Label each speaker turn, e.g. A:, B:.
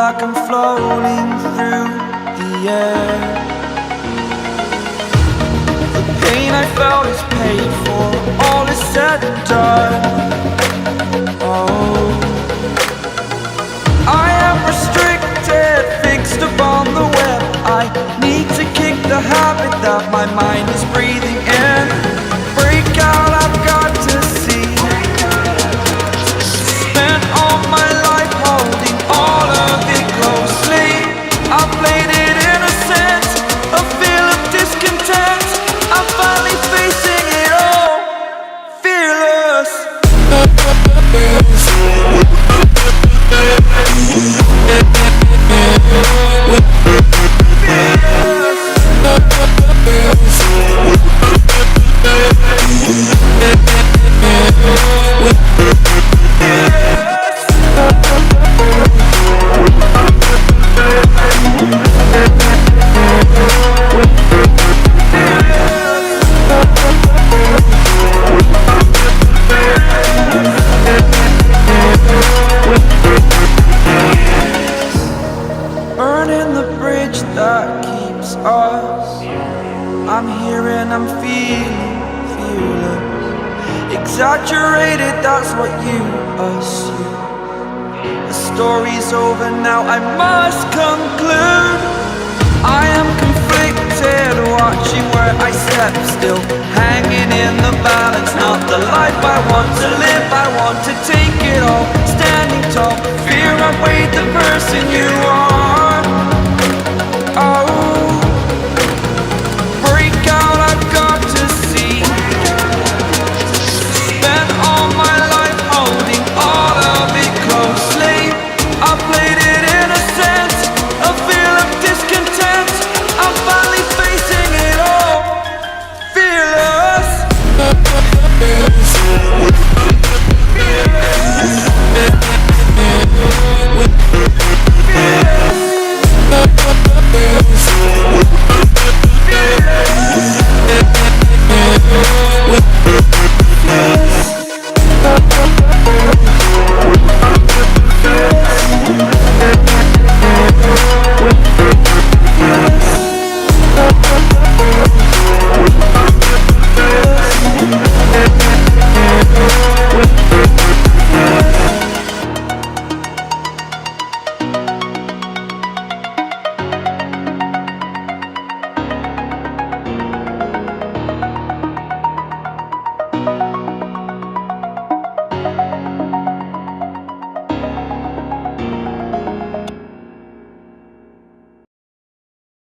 A: like I'm floating through the air. The pain I felt is paid for, all is said and done. Oh, I am restricted, fixed upon the web. I need to kick the habit that my mind is breathing in. Break out, I've got to see. Spent all my life holding all of it closely. I played it innocent, a feel of discontent. I'm finally facing it all, fearless. Burning the bridge that keeps us. I'm here and I'm feeling fearless. Exaggerated, that's what you assume. The story's over now, I must conclude. I am conflicted, watching where I step still, hanging in the balance. Not the life I want to live, I want to take it all. Standing tall, fear I've weighed the person you are.